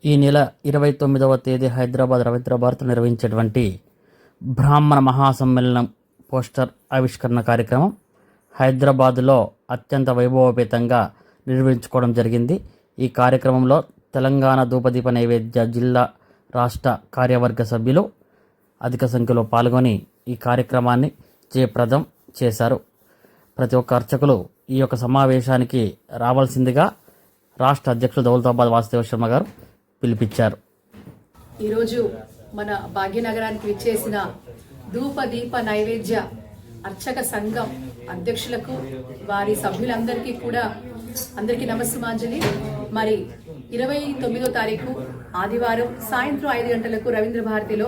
ఈ నెల 29వ తేదీ హైదరాబాద్ రవీంద్ర భారతిలో నిర్వహించేటువంటి బ్రాహ్మణ మహాసమ్మేళనం పోస్టర్ ఆవిష్కరణ కార్యక్రమం హైదరాబాదులో అత్యంత వైభవోపేతంగా నిర్వహించుకోవడం జరిగింది. ఈ కార్యక్రమంలో తెలంగాణ ధూపదీప నైవేద్య జిల్లా రాష్ట్ర కార్యవర్గ సభ్యులు అధిక సంఖ్యలో పాల్గొని ఈ కార్యక్రమాన్ని జయప్రదం చేశారు. ప్రతి ఒక్క అర్చకులు ఈ యొక్క సమావేశానికి రావాల్సిందిగా రాష్ట్ర అధ్యక్షులు దౌలతాబాద్ వాసుదేవ శర్మ గారు పిలిపించారు. ఈరోజు మన భాగ్యనగరానికి విచ్చేసిన ధూప దీప నైవేద్య అర్చక సంఘం అధ్యక్షులకు వారి సభ్యులందరికీ కూడా అందరికీ నమస్సుమాంజలి. మరి 29వ తారీఖు ఆదివారం సాయంత్రం 5 గంటలకు రవీంద్ర భారతిలో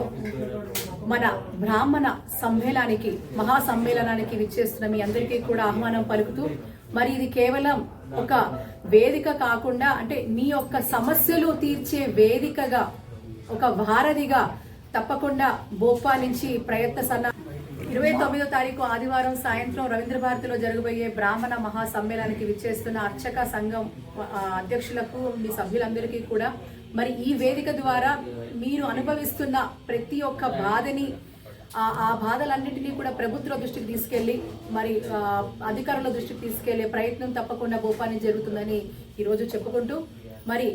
మన బ్రాహ్మణ సమ్మేళనానికి మహాసమ్మేళనానికి విచ్చేస్తున్న మీ అందరికీ కూడా ఆహ్వానం పలుకుతూ, మరి ఇది కేవలం ఒక వేదిక కాకుండా అంటే మీ యొక్క సమస్యలు తీర్చే వేదికగా ఒక వారధిగా తప్పకుండా భోపా నుంచి ప్రయత్న సన్న 29వ తారీఖు ఆదివారం సాయంత్రం రవీంద్ర భారతిలో జరగబోయే బ్రాహ్మణ మహాసమ్మేళనానికి విచ్చేస్తున్న అర్చక సంఘం అధ్యక్షులకు మీ సభ్యులందరికీ కూడా మరి ఈ వేదిక ద్వారా మీరు అనుభవిస్తున్న ప్రతి ఒక్క బాధని ఆ బాధలన్నింటినీ కూడా ప్రభుత్వ దృష్టికి తీసుకెళ్లి మరి అధికారుల దృష్టికి తీసుకెళ్లే ప్రయత్నం తప్పకుండా భోపాని జరుగుతుందని ఈరోజు చెప్పుకుంటూ, మరి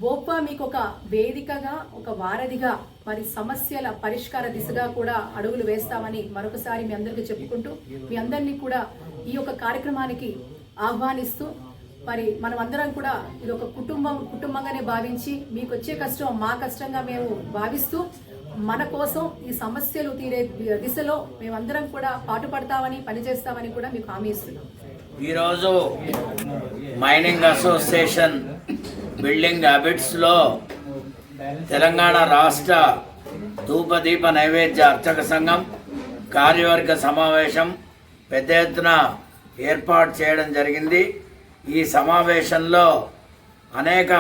భోపా మీకు ఒక వేదికగా ఒక వారధిగా మరి సమస్యల పరిష్కార దిశగా కూడా అడుగులు వేస్తామని మరొకసారి మీ అందరికీ చెప్పుకుంటూ, మీ అందరినీ కూడా ఈ యొక్క కార్యక్రమానికి ఆహ్వానిస్తూ, మరి మనం అందరం కూడా ఇది ఒక కుటుంబంగానే భావించి మీకు వచ్చే కష్టం మా కష్టంగా మేము భావిస్తూ మన కోసం ఈ సమస్యలు తీరే దిశలో మేమందరం కూడా పాటుపడతామని పనిచేస్తామని కూడా మీకు హామీ ఇస్తున్నాం. ఈరోజు మైనింగ్ అసోసియేషన్ బిల్డింగ్ హ్యాబిట్స్లో తెలంగాణ రాష్ట్ర ధూపదీప నైవేద్య అర్చక సంఘం కార్యవర్గ సమావేశం పెద్ద ఎత్తున ఏర్పాటు చేయడం జరిగింది. ఈ సమావేశంలో అనేక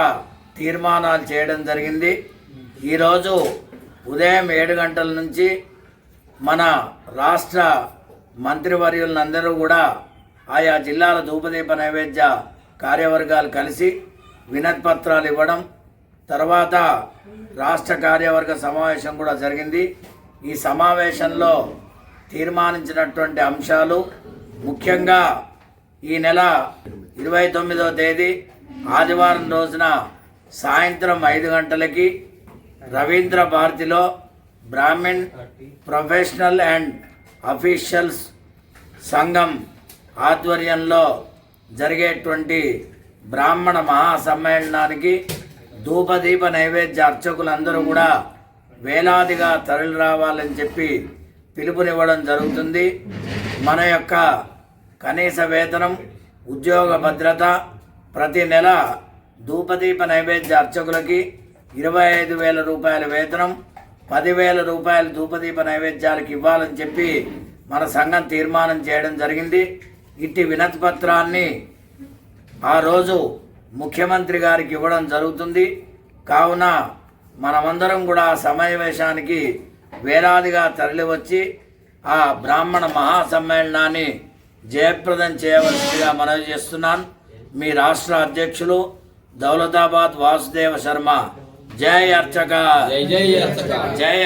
తీర్మానాలు చేయడం జరిగింది. ఈరోజు ఉదయం 7 గంటల నుంచి మన రాష్ట్ర మంత్రివర్యులందరూ కూడా ఆయా జిల్లాల ధూపదీప నైవేద్య కార్యవర్గాలు కలిసి వినతి పత్రాలు ఇవ్వడం, తర్వాత రాష్ట్ర కార్యవర్గ సమావేశం కూడా జరిగింది. ఈ సమావేశంలో తీర్మానించినటువంటి అంశాలు ముఖ్యంగా ఈ నెల 29వ తేదీ ఆదివారం రోజున సాయంత్రం 5 గంటలకి రవీంద్ర భారతిలో బ్రాహ్మణ్ ప్రొఫెషనల్ అండ్ అఫీషియల్స్ సంఘం ఆధ్వర్యంలో జరిగేటువంటి బ్రాహ్మణ మహాసమ్మేళనానికి ధూపదీప నైవేద్య అర్చకులందరూ కూడా వేలాదిగా తరలి రావాలని చెప్పి పిలుపునివ్వడం జరుగుతుంది. మన యొక్క కనీస వేతనం, ఉద్యోగ భద్రత, ప్రతి నెల ధూపదీప నైవేద్య అర్చకులకి 25,000 రూపాయల వేతనం, 10,000 రూపాయలు ధూపదీప నైవేద్యాలకు ఇవ్వాలని చెప్పి మన సంఘం తీర్మానం చేయడం జరిగింది. ఇట్టి వినతి పత్రాన్ని ఆ రోజు ముఖ్యమంత్రి గారికి ఇవ్వడం జరుగుతుంది. కావున మనమందరం కూడా సమావేశానికి వేలాదిగా తరలివచ్చి ఆ బ్రాహ్మణ మహాసమ్మేళనాన్ని జయప్రదం చేయవలసిందిగా మనవి చేస్తున్నాను. మీ రాష్ట్ర అధ్యక్షులు దౌలతాబాద్ వాసుదేవ శర్మ. జై అర్చక, జై అర్చక, జై